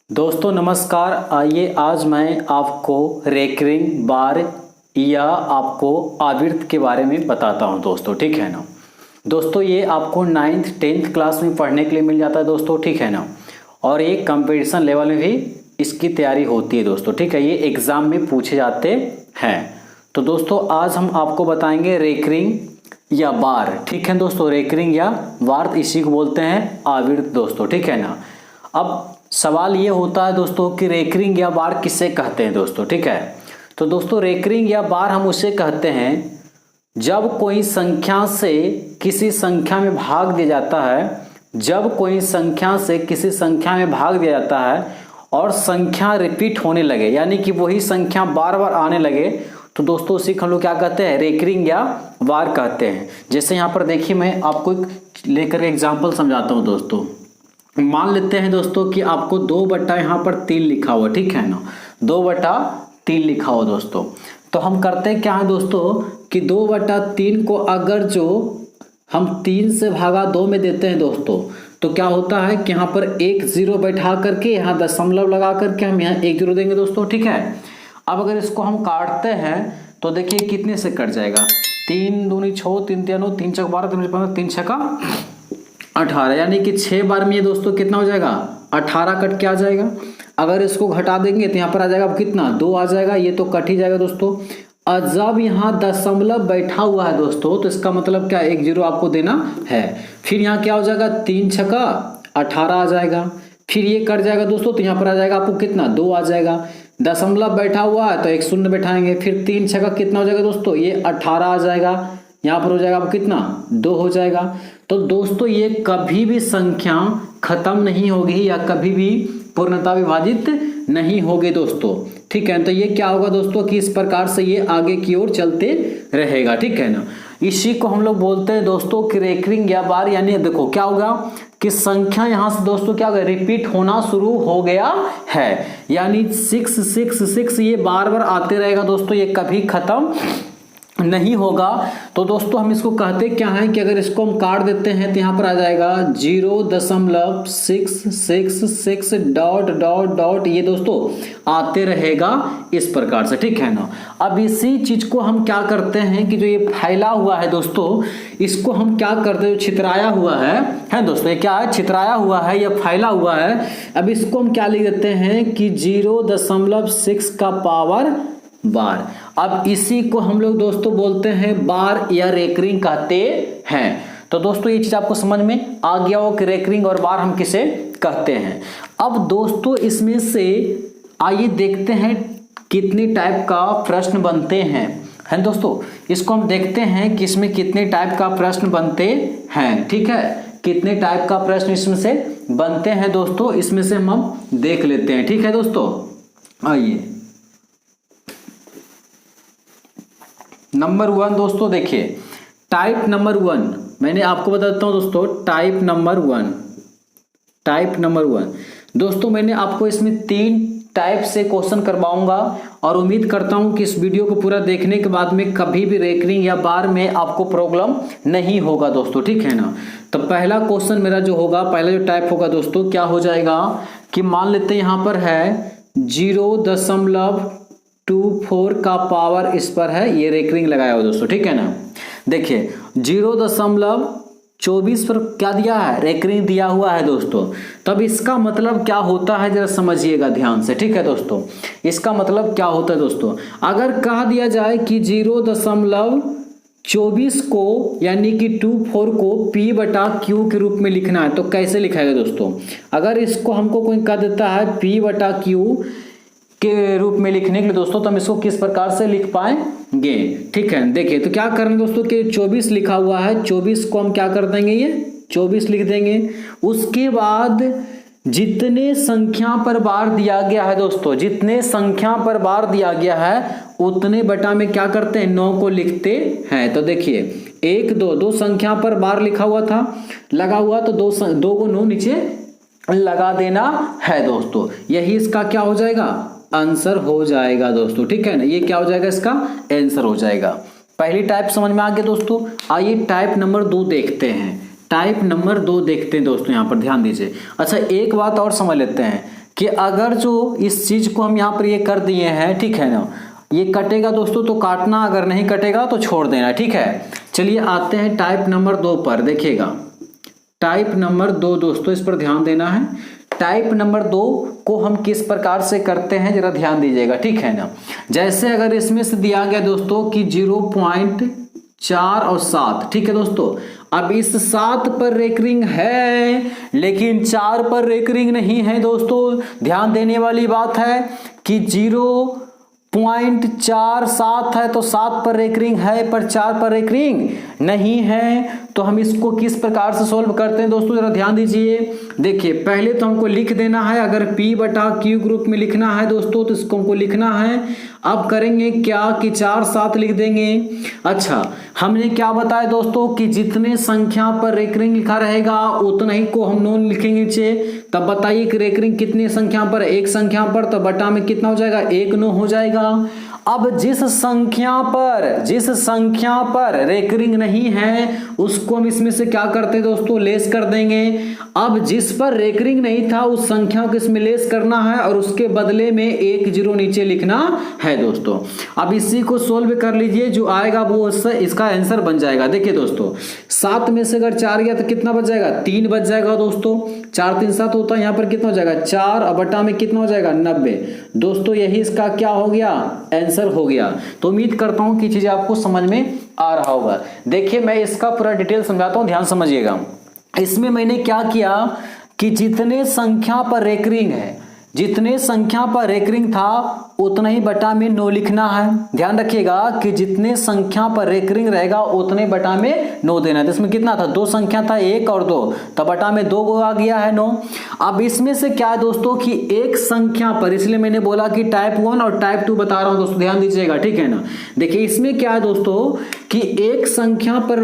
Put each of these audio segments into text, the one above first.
दोस्तों नमस्कार। आइए आज मैं आपको रेकरिंग बार या आपको आवर्त के बारे में बताता हूं दोस्तों, ठीक है ना। दोस्तों ये आपको 9th 10th क्लास में पढ़ने के लिए मिल जाता है दोस्तों, ठीक है ना। और ये कंपटीशन लेवल में भी इसकी तैयारी होती है दोस्तों, ठीक है। ये एग्ज़ाम में पूछे जाते हैं। तो दोस्तों आज हम आपको बताएंगे रेकरिंग या बार, ठीक है दोस्तों। रेकरिंग या बार इसी को बोलते हैं आवर्त दोस्तों, ठीक है ना। अब सवाल ये होता है दोस्तों कि रेकरिंग या बार किसे कहते हैं दोस्तों, ठीक है। तो दोस्तों रेकरिंग या बार हम उसे कहते हैं जब कोई संख्या से किसी संख्या में भाग दिया जाता है, जब कोई संख्या से किसी संख्या में भाग दिया जाता है और संख्या रिपीट होने लगे, यानी कि वही संख्या बार बार आने लगे, तो दोस्तों उसी को हम लोग क्या कहते हैं, रेकरिंग या बार कहते हैं। जैसे यहाँ पर देखिए मैं आपको लेकर एग्जाम्पल समझाता हूँ दोस्तों। मान लेते हैं दोस्तों कि आपको 2/, यहाँ पर 3 लिखा हुआ, ठीक है ना। 2/3 लिखा हुआ दोस्तों। तो हम करते क्या है दोस्तों कि 2/3 को अगर जो हम 3 से भागा 2 में देते हैं दोस्तों, तो क्या होता है कि यहाँ पर 1 0 बैठा करके यहाँ दशमलव लगा करके हम यहाँ 1 0 देंगे दोस्तों, ठीक है। अब अगर इसको हम काटते हैं तो देखिए कितने से कट जाएगा। 3 दूनी 6, 3 3 9, 3 चौक 12, 3 15, 3 6 18, यानी कि 6 बार में ये दोस्तों कितना हो जाएगा, 18 कट के आ जाएगा। अगर इसको घटा देंगे तो यहाँ पर आ जाएगा कितना, 2 आ जाएगा। ये तो कट ही जाएगा दोस्तों। और जब यहाँ दशमलव बैठा हुआ है दोस्तों, तो इसका मतलब क्या, 1 0 आपको देना है। फिर यहाँ क्या हो जाएगा, 3 6 18 आ जाएगा। फिर ये कट जाएगा दोस्तों, तो यहाँ पर आ जाएगा आपको कितना, 2 आ जाएगा। दशमलव बैठा हुआ है तो 1 0 बैठाएंगे। फिर 3 6 कितना हो जाएगा दोस्तों, ये 18 आ जाएगा। यहाँ पर हो जाएगा आपको कितना, 2 हो जाएगा। तो दोस्तों ये कभी भी संख्या खत्म नहीं होगी या कभी भी पूर्णता विभाजित नहीं होगी दोस्तों, ठीक है। तो ये क्या होगा दोस्तों कि इस प्रकार से ये आगे की ओर चलते रहेगा, ठीक है ना। इसी को हम लोग बोलते हैं दोस्तों कि रेकरिंग या बार, यानी देखो क्या होगा कि संख्या यहां से दोस्तों क्या होगा, रिपीट होना शुरू हो गया है, यानी 6 6 6 ये बार बार आते रहेगा दोस्तों, ये कभी खत्म नहीं होगा। तो दोस्तों हम इसको कहते क्या है कि अगर इसको हम काट देते हैं तो यहाँ पर आ जाएगा 0.666 डॉट डॉट डॉट, ये दोस्तों आते रहेगा इस प्रकार से, ठीक है ना। अब इसी चीज को हम क्या करते हैं कि जो ये फैला हुआ है दोस्तों, इसको हम क्या करते हैं, छितराया हुआ है दोस्तों। ये क्या है, छितराया हुआ है या फैला हुआ है। अब इसको हम क्या लिख देते हैं कि 0.6 का पावर बार। अब इसी को हम लोग दोस्तों बोलते हैं बार या रेकरिंग कहते हैं। तो दोस्तों ये चीज आपको समझ में आ गया हो कि रेकरिंग और बार हम किसे कहते हैं। अब दोस्तों इसमें से आइए देखते हैं कितने टाइप का प्रश्न बनते हैं दोस्तों। इसको हम देखते हैं कि इसमें कितने टाइप का प्रश्न बनते हैं, ठीक है। कितने टाइप का प्रश्न इसमें से बनते हैं दोस्तों, इसमें से हम देख लेते हैं, ठीक है दोस्तों। आइए नंबर 1 दोस्तों, देखिए टाइप नंबर 1 मैंने आपको बता देता हूं दोस्तों। टाइप नंबर 1 दोस्तों, मैंने आपको इसमें 3 टाइप से क्वेश्चन करवाऊंगा और उम्मीद करता हूं कि इस वीडियो को पूरा देखने के बाद में कभी भी रेकरिंग या बार में आपको प्रॉब्लम नहीं होगा दोस्तों, ठीक है ना। तो पहला क्वेश्चन मेरा जो होगा, पहला जो टाइप होगा दोस्तों, क्या हो जाएगा कि मान लेते हैं यहां पर है 0.24 का पावर इस पर है, ये रेकरिंग लगाया हुआ दोस्तों, ठीक है ना। देखिए 0.24 पर क्या दिया है, रेकरिंग दिया हुआ है दोस्तों। तब इसका मतलब क्या होता है जरा समझिएगा ध्यान से, ठीक है दोस्तों। इसका मतलब क्या होता है दोस्तों, अगर कह दिया जाए कि 0.24 को यानी कि 24 को P/Q के रूप में लिखना है, तो कैसे लिखाएगा दोस्तों। अगर इसको हमको कोई कह देता है P/Q के रूप में लिखने के लिए दोस्तों, तो हम इसको किस प्रकार से लिख पाएंगे, ठीक है। देखिए तो क्या करेंगे दोस्तों कि 24 लिखा हुआ है, 24 को हम क्या कर देंगे, ये 24 लिख देंगे। उसके बाद जितने संख्या पर बार दिया गया है दोस्तों, जितने संख्या पर बार दिया गया है उतने बटा में क्या करते हैं, 9 को लिखते हैं। तो देखिए 1 2 संख्या पर बार लिखा हुआ था, लगा हुआ, तो 2 को 9 नीचे लगा देना है दोस्तों। यही इसका क्या हो जाएगा, आंसर हो जाएगा दोस्तों, ठीक है ना। ये क्या हो जाएगा, इसका आंसर हो जाएगा। पहली टाइप समझ में आ गया दोस्तों। आइए टाइप नंबर 2 देखते हैं। टाइप नंबर 2 देखते हैं दोस्तों, यहाँ पर ध्यान दीजिए। अच्छा एक बात और समझ लेते हैं कि अगर जो इस चीज को हम यहाँ पर ये कर दिए हैं, ठीक है ना, ये कटेगा दोस्तों तो काटना, अगर नहीं कटेगा तो छोड़ देना, ठीक है। चलिए आते हैं टाइप नंबर 2 पर। देखिएगा टाइप नंबर 2 दोस्तों, इस पर ध्यान देना है। टाइप नंबर 2 को हम किस प्रकार से करते हैं जरा ध्यान दीजिएगा, ठीक है ना। जैसे अगर इसमें से दिया गया दोस्तों कि 0.4 और 7, ठीक है दोस्तों। अब इस 7 पर रेकरिंग है लेकिन 4 पर रेकरिंग नहीं है दोस्तों। ध्यान देने वाली बात है कि 0.47 है तो 7 पर रेकरिंग है पर 4 पर रेकरिंग नहीं है। तो हम इसको किस प्रकार से सॉल्व करते हैं दोस्तों, जरा ध्यान दीजिए। देखिए पहले तो हमको लिख देना है, अगर P/Q ग्रुप में लिखना है दोस्तों तो इसको हमको लिखना है। अब करेंगे क्या कि 4 7 लिख देंगे। अच्छा, हमने क्या बताया दोस्तों कि जितने संख्या पर रेकरिंग लिखा रहेगा उतना ही को हम नॉन लिखेंगे नीचे। तब बताइए कि रेकरिंग कितनी संख्या पर, एक संख्या पर, तो बटा में कितना हो जाएगा, 1 9 हो जाएगा। अब जिस संख्या पर रेकरिंग नहीं है उसको हम इसमें से क्या करते हैं दोस्तों, लेस कर देंगे। अब जिस पर रेकरिंग नहीं था उस संख्या को इसमें लेस करना है और उसके बदले में 1 0 नीचे लिखना है दोस्तों। अब इसी को सोल्व कर लीजिए, जो आएगा वो इसका आंसर बन जाएगा। देखिए दोस्तों 7 में से अगर 4 गया तो कितना बच जाएगा, 3 बच जाएगा दोस्तों। 4 3 7 होता है, यहाँ पर कितना हो जाएगा 4 और बटा में कितना हो जाएगा 90 दोस्तों। यही इसका क्या हो गया, आंसर हो गया। तो उम्मीद करता हूं कि चीजें आपको समझ में आ रहा होगा। देखिए मैं इसका पूरा डिटेल समझाता हूं, ध्यान समझिएगा। इसमें मैंने क्या किया कि जितने संख्या पर रेकरिंग है, जितने संख्या पर रेकरिंग था उतना ही बटा में 9 लिखना है। ध्यान रखिएगा कि जितने संख्या पर रेकरिंग रहेगा उतने बटा में 9 देना है। इसमें कितना था, 2 संख्या था, 1 और 2, तो बटा में 2 आ गया है 9। अब इसमें से क्या है दोस्तों कि एक संख्या पर, इसलिए मैंने बोला कि टाइप 1 और टाइप 2 बता रहा हूं दोस्तों, ध्यान दीजिएगा, ठीक है ना। देखिए इसमें क्या है दोस्तों कि एक संख्या पर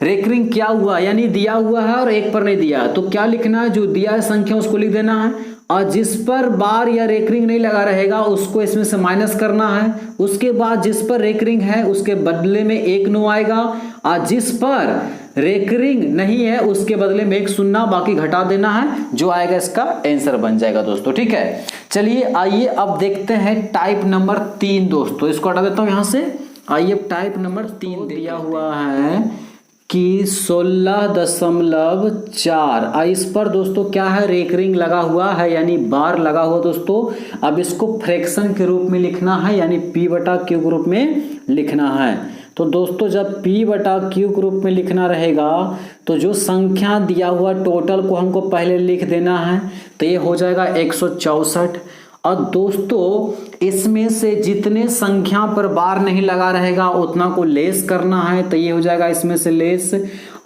रेकरिंग क्या हुआ, यानी दिया हुआ है और एक पर नहीं दिया, तो क्या लिखना है, जो दिया है संख्या उसको लिख देना है। और जिस पर बार या रेकरिंग नहीं लगा रहेगा उसको इसमें से माइनस करना है। उसके बाद जिस पर रेकरिंग है उसके बदले में 1 9 आएगा, और जिस पर रेकरिंग नहीं है उसके बदले में 1 0 बाकी घटा देना है, जो आएगा इसका आंसर बन जाएगा दोस्तों, ठीक है। चलिए आइए अब देखते हैं टाइप नंबर 3 दोस्तों। इसको हटा देता हूं यहां से। आइए अब टाइप नंबर 3 दिया हुआ है कि 16.4। इस पर दोस्तों क्या है, रेकरिंग लगा हुआ है यानी बार लगा हुआ दोस्तों। अब इसको फ्रैक्शन के रूप में लिखना है यानी P/Q ग्रुप में लिखना है। तो दोस्तों जब P/Q ग्रुप में लिखना रहेगा तो जो संख्या दिया हुआ टोटल को हमको पहले लिख देना है, तो ये हो जाएगा 164। और दोस्तों इसमें से जितने संख्या पर बार नहीं लगा रहेगा उतना को लेस करना है, तो ये हो जाएगा इसमें से लेस।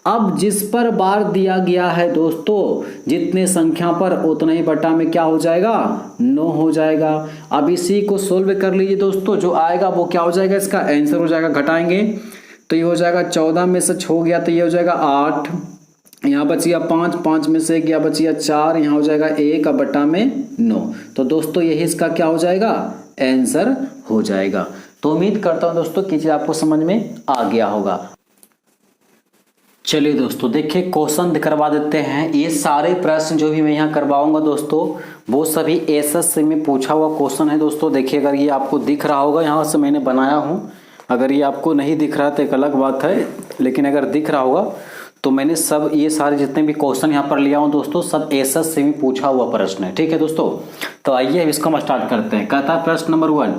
अब जिस पर बार दिया गया है दोस्तों, जितने संख्या पर उतना ही बटा में क्या हो जाएगा, 9 हो जाएगा। अब इसी को सोल्व कर लीजिए दोस्तों, जो आएगा वो क्या हो जाएगा, इसका आंसर हो जाएगा। घटाएंगे तो ये हो जाएगा 14 में से 6 गया तो ये हो जाएगा 8, यहाँ बचिया 5, 5 में से गया बचिया 4, यहाँ हो जाएगा 1 और बटा में 9। तो दोस्तों यही इसका क्या हो जाएगा, आंसर हो जाएगा। तो उम्मीद करता हूं दोस्तों कि चीज आपको समझ में आ गया होगा। चलिए दोस्तों देखिए क्वेश्चन करवा देते हैं। ये सारे प्रश्न जो भी मैं यहाँ करवाऊंगा दोस्तों वो सभी एसएससी में पूछा हुआ क्वेश्चन है दोस्तों। देखिए अगर ये आपको दिख रहा होगा, यहाँ से मैंने बनाया हूँ, अगर ये आपको नहीं दिख रहा तो एक अलग बात है, लेकिन अगर दिख रहा होगा तो मैंने सब ये सारे जितने भी क्वेश्चन यहाँ पर लिया हूँ दोस्तों सब एसएससी में पूछा हुआ प्रश्न है, ठीक है दोस्तों। तो आइए इसको हम स्टार्ट करते हैं। कहता है प्रश्न नंबर 1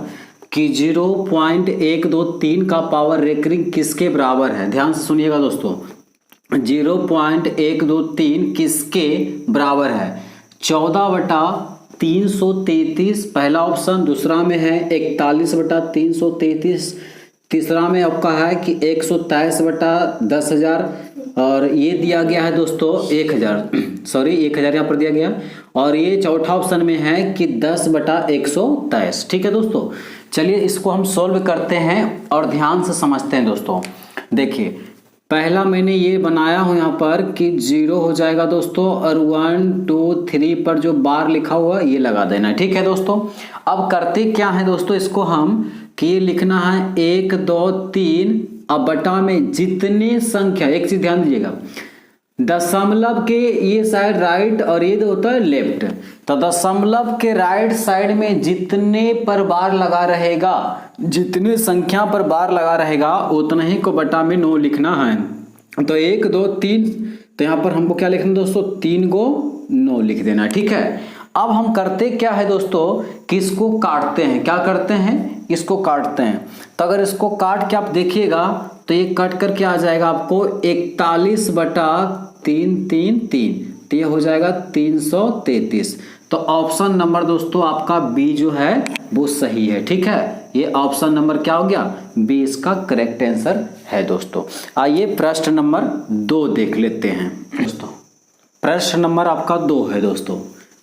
कि 0.123 का पावर रेकरिंग किसके बराबर है। ध्यान से सुनिएगा दोस्तों, 0.123 किसके बराबर है, 14/333 पहला ऑप्शन, दूसरा में है 41/333, तीसरा में आपका है कि 123/10,000 और ये दिया गया है दोस्तों 1000 यहाँ पर दिया गया, और ये चौथा ऑप्शन में है कि 10/123, ठीक है दोस्तों। चलिए इसको हम सॉल्व करते हैं और ध्यान से समझते हैं दोस्तों। देखिए पहला मैंने ये बनाया हूँ यहाँ पर कि 0 हो जाएगा दोस्तों, और 1 2 3 पर जो बार लिखा हुआ ये लगा देना है, ठीक है दोस्तों। अब करते क्या है दोस्तों, इसको हम कि ये लिखना है 1 2 3 अब बटा में जितने संख्या, एक चीज ध्यान दीजिएगा, दशमलव के ये साइड राइट और ये होता है लेफ्ट। तो दशमलव के राइट साइड में जितने पर बार लगा रहेगा, जितने संख्या पर बार लगा रहेगा उतना ही को बटा में 9 लिखना है। तो 1 2 3, तो यहाँ पर हमको क्या लिखना दोस्तों, 3 को 9 लिख देना, ठीक है। अब हम करते क्या है दोस्तों कि इसको काटते हैं। क्या करते हैं, इसको काटते हैं। तो अगर इसको काट के आप देखिएगा तो ये कट करके आ जाएगा आपको 41 बटा 333, तो ये हो जाएगा 333। तो ऑप्शन नंबर दोस्तों आपका बी जो है वो सही है, ठीक है। ये ऑप्शन नंबर क्या हो गया, बी इसका करेक्ट आंसर है दोस्तों। आइए प्रश्न नंबर 2 देख लेते हैं दोस्तों। प्रश्न नंबर आपका 2 है दोस्तों।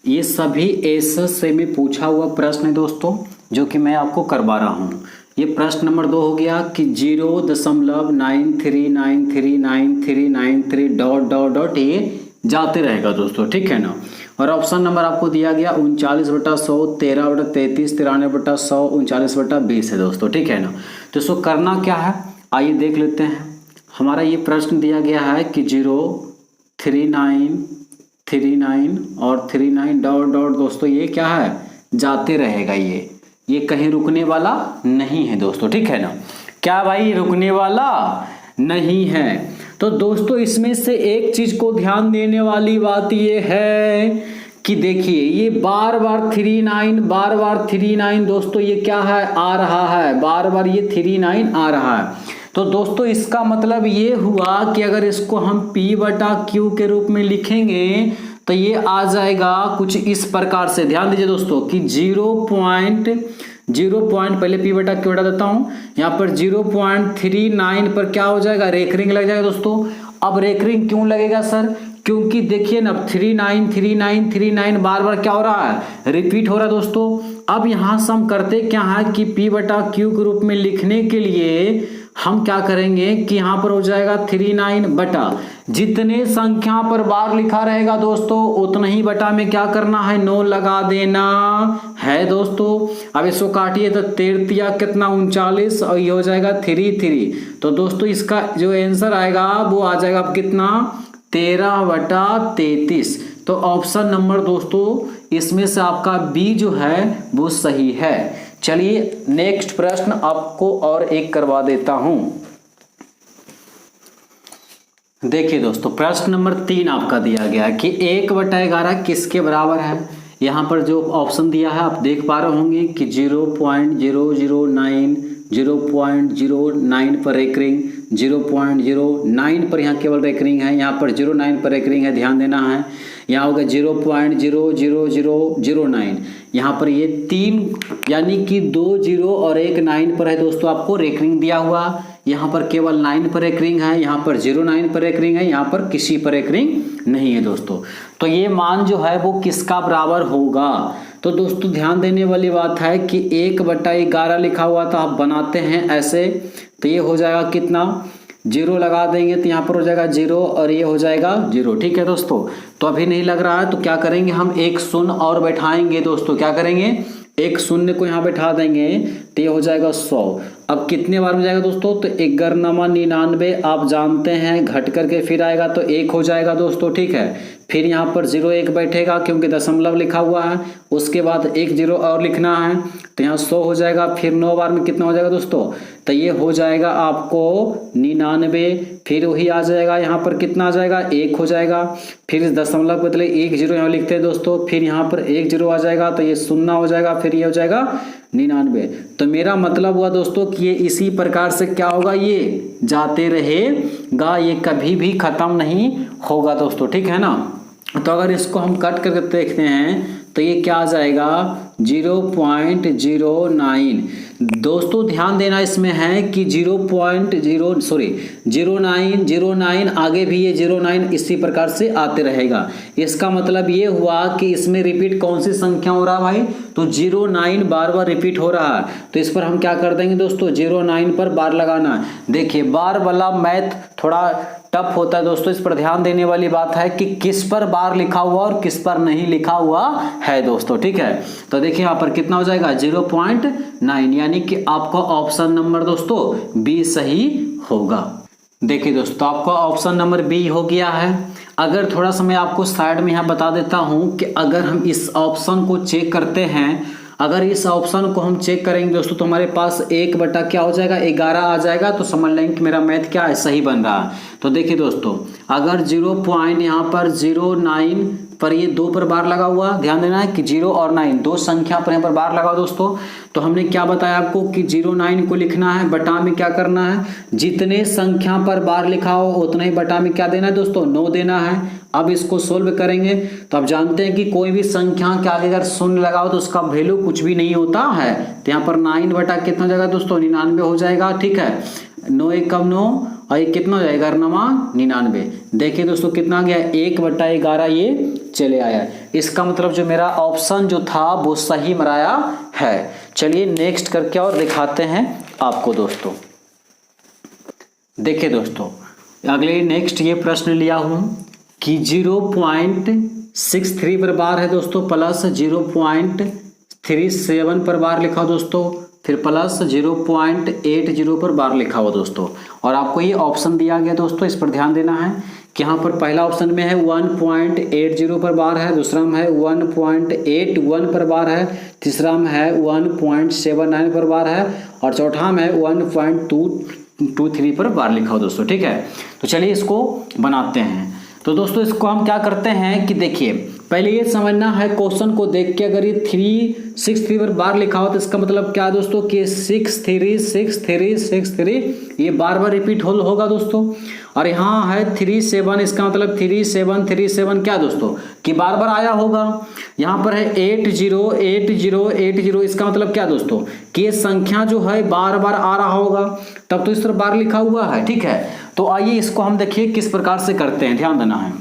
ये सभी एसएस से में पूछा हुआ प्रश्न है दोस्तों, जो कि मैं आपको करवा रहा हूँ। ये प्रश्न नंबर 2 हो गया कि 0.93939393 डॉट डॉट डॉट ये जाते रहेगा दोस्तों, ठीक है ना। और ऑप्शन नंबर आपको दिया गया 39/100, 13/33, 93/100, 39/20 है दोस्तों, ठीक है ना। तो इसको करना क्या है, आइए देख लेते हैं। हमारा ये प्रश्न दिया गया है कि 0 39 39 और 39 डॉट डॉट दोस्तों ये क्या है, जाते रहेगा। ये कहीं रुकने वाला नहीं है दोस्तों, ठीक है ना। क्या भाई, रुकने वाला नहीं है। तो दोस्तों इसमें से एक चीज को ध्यान देने वाली बात ये है कि देखिए ये बार बार 39 दोस्तों ये क्या है, आ रहा है, बार बार ये 39 आ रहा है। तो दोस्तों इसका मतलब ये हुआ कि अगर इसको हम P/Q के रूप में लिखेंगे तो ये आ जाएगा कुछ इस प्रकार से। ध्यान दीजिए दोस्तों कि 0.0 पहले P/Q हटा देता हूं, यहाँ पर 0.39 पर क्या हो जाएगा, रेकरिंग लग जाएगा दोस्तों। अब रेकरिंग क्यों लगेगा सर, क्योंकि देखिए ना 39 बार बार क्या हो रहा है, रिपीट हो रहा है दोस्तों। अब यहां से हम करते क्या है कि P/Q के रूप में लिखने के लिए हम क्या करेंगे कि यहाँ पर हो जाएगा 39 बटा जितने संख्या पर बार लिखा रहेगा दोस्तों उतना ही बटा में क्या करना है, 9 लगा देना है दोस्तों। अब इसको काटिए तो 13 कितना 39 और ये हो जाएगा 33। तो दोस्तों इसका जो आंसर आएगा वो आ जाएगा अब कितना, 13/33। तो ऑप्शन नंबर दोस्तों इसमें से आपका बी जो है वो सही है। चलिए नेक्स्ट प्रश्न आपको और एक करवा देता हूं। देखिए दोस्तों प्रश्न नंबर 3 आपका दिया गया है कि 1/11 किसके बराबर है। यहां पर जो ऑप्शन दिया है आप देख पा रहे होंगे कि 0.009 0.09 पर रेकरिंग, 0.09 पर यहाँ केवल रेकरिंग है, यहाँ पर 0.9 पर रेकरिंग है, ध्यान देना है। यहाँ होगा 0.00009, यहाँ पर ये 3 यानी कि 2 0 और 1 9 पर है दोस्तों आपको रेकरिंग दिया हुआ। यहाँ पर केवल 9 पर रेकरिंग है, यहाँ पर 0.9 पर रेकरिंग है, यहाँ पर किसी पर रेकरिंग नहीं है दोस्तों। तो ये मान जो है वो किसका बराबर होगा। तो दोस्तों ध्यान देने वाली बात है कि 1/11 लिखा हुआ था, आप बनाते हैं ऐसे तो ये हो जाएगा कितना, 0 लगा देंगे तो यहाँ पर हो जाएगा 0 और ये हो जाएगा 0, ठीक है दोस्तों। तो अभी नहीं लग रहा है तो क्या करेंगे, हम एक शून्य और बैठाएंगे दोस्तों। क्या करेंगे, एक शून्य को यहाँ बैठा देंगे तो ये हो जाएगा 100। अब कितने बार में जाएगा दोस्तों, तो 99 आप जानते हैं घट करके फिर आएगा तो 1 हो जाएगा दोस्तों, ठीक है। फिर यहाँ पर 0 1 बैठेगा क्योंकि दशमलव लिखा हुआ है, उसके बाद 1 0 और लिखना है तो यहाँ 100 हो जाएगा। फिर 9 बार में कितना हो जाएगा दोस्तों, तो ये हो जाएगा आपको 99। फिर वही आ जाएगा, यहाँ पर कितना आ जाएगा, 1 हो जाएगा। फिर इस दशमलव के बदले 1 0 यहाँ लिखते हैं दोस्तों, फिर यहाँ पर 1 0 आ जाएगा तो ये 0 हो जाएगा, फिर ये हो जाएगा 99। तो मेरा मतलब हुआ दोस्तों कि ये इसी प्रकार से क्या होगा, ये जाते रहेगा, ये कभी भी खत्म नहीं होगा दोस्तों, ठीक है ना। तो अगर इसको हम कट करके देखते हैं तो ये क्या आ जाएगा 0.09। दोस्तों ध्यान देना इसमें है कि 0.09 आगे भी ये 09 इसी प्रकार से आते रहेगा। इसका मतलब ये हुआ कि इसमें रिपीट कौन सी संख्या हो रहा है भाई, तो 09 बार बार रिपीट हो रहा है। तो इस पर हम क्या कर देंगे दोस्तों, 09 पर बार लगाना है। देखिए बार वाला मैथ थोड़ा टफ होता है दोस्तों, इस पर ध्यान देने वाली बात है कि किस पर बार लिखा हुआ और किस पर नहीं लिखा हुआ है दोस्तों, ठीक है। तो देखिए यहाँ पर कितना हो जाएगा 0.9, यानी कि आपका ऑप्शन नंबर दोस्तों बी सही होगा। देखिए दोस्तों, आपका ऑप्शन नंबर बी हो गया है। अगर थोड़ा सा मैं आपको साइड में यहाँ बता देता हूँ कि अगर हम इस ऑप्शन को चेक करते हैं, अगर इस ऑप्शन को हम चेक करेंगे दोस्तों तो हमारे पास 1 बटा क्या हो जाएगा 11 आ जाएगा। तो समझ लेंगे कि मेरा मैथ क्या है, सही बन रहा है। तो देखिए दोस्तों, अगर 0 पॉइंट यहाँ पर 09 पर ये 2 पर बार लगा हुआ, ध्यान देना है कि 0 और 9 दो संख्या पर यहाँ पर बार लगा दोस्तों। तो हमने क्या बताया आपको कि 09 को लिखना है, बटा में क्या करना है, जितने संख्या पर बार लिखा हो उतने ही बटा में क्या देना है दोस्तों, 9 देना है। अब इसको सोल्व करेंगे तो आप जानते हैं कि कोई भी संख्या के आगे अगर शून्य लगाओ तो उसका वैल्यू कुछ भी नहीं होता है। तो यहाँ पर 9 बटा कितना हो जाएगा दोस्तों, 99 हो जाएगा। ठीक है, 9 एक कम 9 और ये कितना हो जाएगा 99। देखिए दोस्तों कितना गया, 1/11 ये चले आया। इसका मतलब जो मेरा ऑप्शन जो था वो सही मराया है। चलिए नेक्स्ट करके और दिखाते हैं आपको दोस्तों। देखिए दोस्तों, अगले नेक्स्ट ये प्रश्न लिया हूं कि 0.63 पर बार है दोस्तों, प्लस 0.37 पर बार लिखा हो दोस्तों, फिर प्लस 0.80 पर बार लिखा हुआ दोस्तों। और आपको ये ऑप्शन दिया गया दोस्तों, इस पर ध्यान देना है कि यहाँ पर पहला ऑप्शन में है 1.80 पर बार है, दूसरा में है 1.81 पर बार है, तीसरा में है 1.79 पर बार है और चौथा में है 1.223 पर बार लिखा हो दोस्तों। ठीक है, तो चलिए इसको बनाते हैं। तो दोस्तों इसको हम क्या करते हैं कि देखिए, पहले ये समझना है क्वेश्चन को देख के, अगर ये 363 पर बार लिखा हो तो इसका मतलब क्या है दोस्तों कि 636363 ये बार बार रिपीट होगा दोस्तों। और यहाँ है 37, इसका मतलब 3737 क्या दोस्तों कि बार बार आया होगा। यहाँ पर है 808080, इसका मतलब क्या दोस्तों कि ये संख्या जो है बार बार आ रहा होगा, तब तो इस तरह बार लिखा हुआ है। ठीक है, तो आइए इसको हम देखिए किस प्रकार से करते हैं, ध्यान देना है।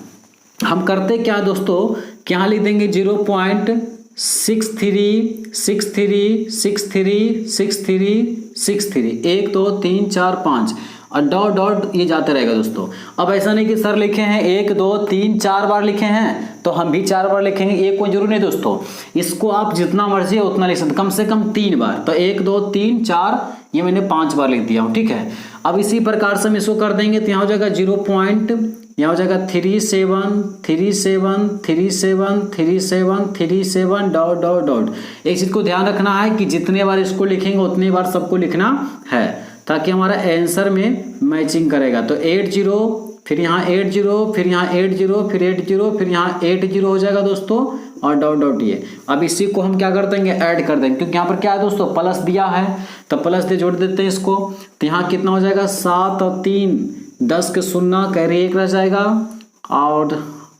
हम करते क्या दोस्तों कि यहाँ लिख देंगे 0.6363636363 1 2 3 4 5 और डॉट डॉट ये जाते रहेगा दोस्तों। अब ऐसा नहीं कि सर लिखे हैं 1 2 3 4 बार लिखे हैं तो हम भी 4 बार लिखेंगे, ये कोई जरूरी नहीं दोस्तों। इसको आप जितना मर्जी है उतना लिख सकते, कम से कम 3 बार। तो 1 2 3 4 ये मैंने 5 बार लिख दिया हूँ। ठीक है, अब इसी प्रकार से हम इसको कर देंगे तो यहाँ हो जाएगा 0.37373737 डॉट डॉट डॉट। एक चीज को ध्यान रखना है कि जितने बार इसको लिखेंगे उतने बार सबको लिखना है ताकि हमारा आंसर में मैचिंग करेगा। तो 80 फिर यहाँ 80 फिर यहाँ 80 फिर 80 फिर यहाँ 80 हो जाएगा दोस्तों और डॉट डॉट ये। अब इसी को हम क्या कर देंगे, ऐड कर देंगे, क्योंकि यहाँ पर क्या है दोस्तों प्लस दिया है तो प्लस दे जोड़ देते हैं इसको। तो यहाँ कितना हो जाएगा 7 और 3 10 के 0 कैरी 1 रह जाएगा और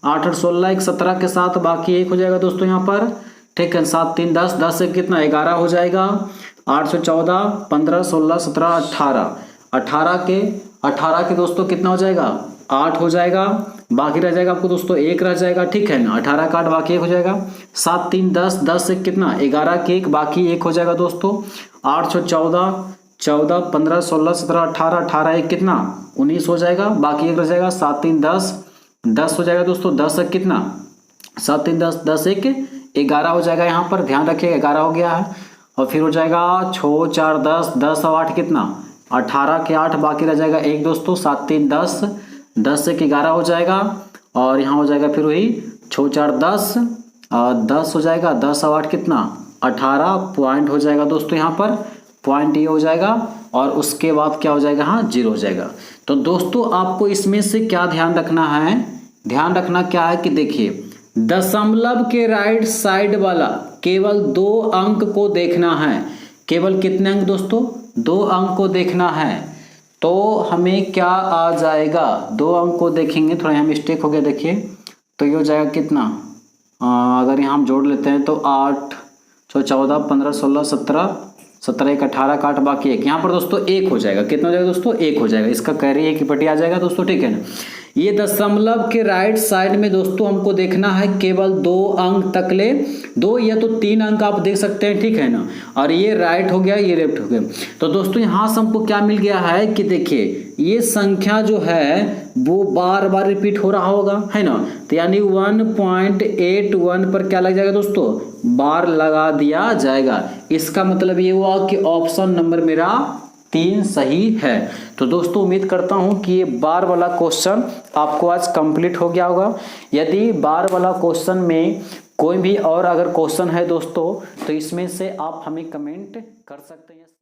8 और 16 एक 17 के साथ बाकी 1 हो जाएगा दोस्तों यहाँ पर। ठीक है, 7 3 10 10 से कितना 11 हो जाएगा, 8 से 14 15 16 17 18 के दोस्तों कितना हो जाएगा 8 हो जाएगा, बाकी रह जाएगा आपको दोस्तों 1 रह जाएगा। ठीक है ना, 18 का 8 बाकी 1 हो जाएगा। 7 3 10 10 से कितना 11 के 1 बाकी 1 हो जाएगा दोस्तों। 8 से 14 14 15 16 17 18 18 1 कितना 19 हो जाएगा, बाकी 1 रह जाएगा। 7 3 10 10 हो जाएगा दोस्तों। 10 एक कितना 7 3 10 10 1 11 हो जाएगा, यहाँ पर ध्यान रखिएगा 11 हो गया है। और फिर हो जाएगा 6 4 10 10 और 8 कितना 18 के 8 बाकी रह जाएगा 1 दोस्तों। 7 3 10 10 एक 11 हो जाएगा और यहाँ हो जाएगा फिर वही 6 4 10 10 हो जाएगा। 10 और 8 कितना 18 पॉइंट हो जाएगा दोस्तों, यहाँ पर पॉइंट ये हो जाएगा और उसके बाद क्या हो जाएगा, हाँ 0 हो जाएगा। तो दोस्तों आपको इसमें से क्या ध्यान रखना है, ध्यान रखना क्या है कि देखिए दशमलव के राइट साइड वाला केवल 2 अंक को देखना है। केवल कितने अंक दोस्तों 2 अंक को देखना है। तो हमें क्या आ जाएगा, 2 अंक को देखेंगे, थोड़ा यहाँ मिस्टेक हो गया देखिए। तो ये हो जाएगा कितना, अगर यहाँ हम जोड़ लेते हैं तो 8 14 15 16 17 17 1 18 का 8 बाकी 1, यहाँ पर दोस्तों 1 हो जाएगा। कितना हो जाएगा दोस्तों 1 हो जाएगा, इसका कैरी 1 की पट्टी आ जाएगा दोस्तों। ठीक है ना, ये दशमलव के राइट साइड में दोस्तों हमको देखना है केवल 2 अंक तक ले, 2 या तो 3 अंक आप देख सकते हैं। ठीक है ना, और ये राइट हो गया ये लेफ्ट हो गया। तो दोस्तों यहाँ से हमको क्या मिल गया है कि देखिए ये संख्या जो है वो बार बार रिपीट हो रहा होगा, है ना। तो यानी 1.81 पर क्या लग जाएगा दोस्तों, बार लगा दिया जाएगा। इसका मतलब ये हुआ कि ऑप्शन नंबर मेरा 3 सही है। तो दोस्तों उम्मीद करता हूं कि ये बार वाला क्वेश्चन आपको आज कंप्लीट हो गया होगा। यदि बार वाला क्वेश्चन में कोई भी और अगर क्वेश्चन है दोस्तों तो इसमें से आप हमें कमेंट कर सकते हैं।